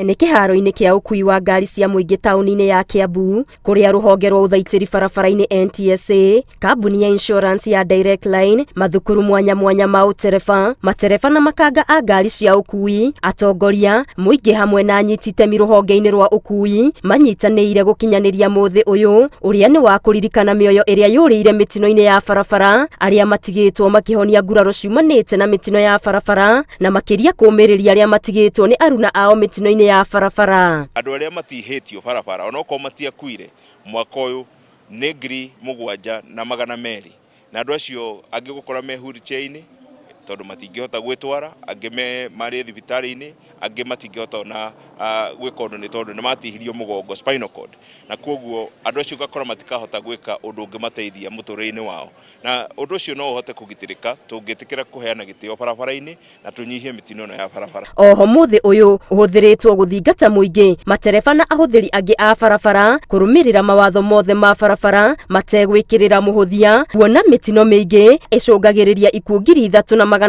nĩ kĩharo-inĩ kĩa ũkui wa ngari cia mũingĩ taũni-inĩ ya Kiambu, kũrĩa rũhonge rwa ũthaitĩri barabara-inĩ NTSA, kambuni ya insurance ya Direct Line, mathukuru mwanya mwanya ma ũtereba, matereba na makanga a ngari cia ũkui, atongoria, mũingĩ hamwe na anyiti itemi rũhonge-inĩ rwa ũkui manyitanĩire gũkinyanĩria mũthĩ ũyũ ũrĩa nĩ wa kũririkana mĩoyo ĩrĩa yũrĩire mĩtino-inĩ ya barabara, arĩa matigĩtwo makĩhonia nguraro ciumanĩte na mĩtino ya barabara na makĩria kũũmĩrĩria arĩa matigĩtwo nĩ aruna ao mĩtino-inĩ ya barabara. Andũ arĩa matihĩtio barabara onokorwo matiakuire mwaka ũyũ nĩ 7,200 na andũ acio angĩ gũkora me wheelchair-inĩ tondũ matingĩhota gwĩtwara, angĩ marĩ thibitarĩ-inĩ, angĩ matingĩhota na gwĩka ũndũ nĩ tondũ nĩ matihirio mũgongo spinal cord, na kwoguo andũ acio gakora matikahota gwĩka ũndũ ũngĩmateithia mũtũrĩre-inĩ wao, na ũndũ ũcio no ũhote kũgitĩrĩka tũngĩtĩkĩra kũheana gĩtĩo barabara-inĩ na tũnyihie mĩtino ĩno ya barabara. Oho mũthĩ ũyũ ũhũthĩrĩtwo gũthingata mũingĩ, matereba na ahũthĩri angĩ a barabara kũrũmĩrĩra mawatho mothe ma barabara mategwĩkĩrĩra mũhũthia, kuona mĩtino mĩingĩ ĩcũngagĩrĩria ikuũ 3,500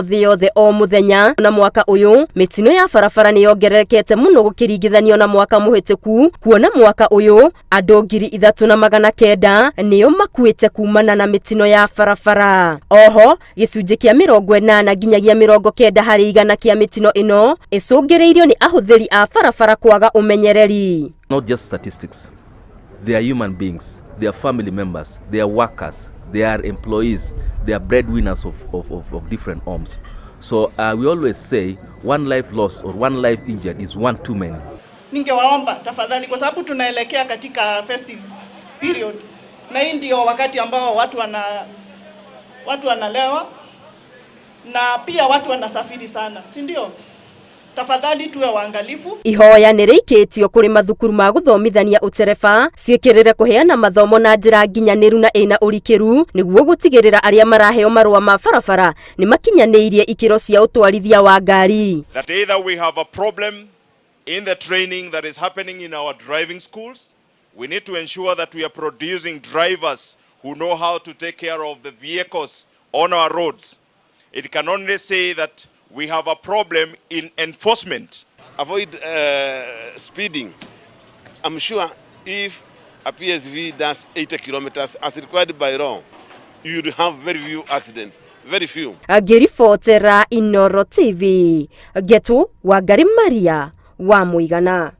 thĩ yothe o mũthenya. Na mwaka ũyũ mĩtino ya barabara nĩ yongererekete mũno gũkĩringithanio na mwaka mũhĩtũku, kuona mwaka ũyũ andũ 3,900 nĩo makuĩte kumana na mĩtino ya barabara. Oho gĩcunjĩ kĩa 80 nginyagia 90 harĩ igana kĩa mĩtino ĩno ĩcũngĩrĩirio nĩ ahũthĩri a barabara kwaga ũmenyereri. Not just statistics, they are human beings, they are family members, they are workers, they are employees, they are breadwinners of different homes. So we always say one life lost or one life injured is one too many. Ningewaomba tafadhali, kwa sababu tunaelekea katika festive period na hii ndio wakati ambao watu wanalewa na pia watu wanasafiri sana, si ndio? Tafadhali tuwe waangalifu. Ihoya nĩ rĩikĩtio kũrĩ mathukuru ma gũthomithania ũtereba ciĩkĩrĩre kũheana mathomo na njĩra nginyanĩru na ĩna ũrikĩru nĩguo gũtigĩrĩra arĩa maraheo marũa ma barabara nĩ makinyanĩirie ikĩro cia ũtwarithia wa ngari. That either we have a problem in the training that is happening in our driving schools, we need to ensure that we are producing drivers who know how to take care of the vehicles on our roads. It can only say that we have a problem in enforcement. Avoid speeding. I'm sure if a PSV does 80 kilometers as required by law, you would have very few accidents, very few. Ngĩribotera Inooro TV, Getu Wangari Maria wa Mũigana.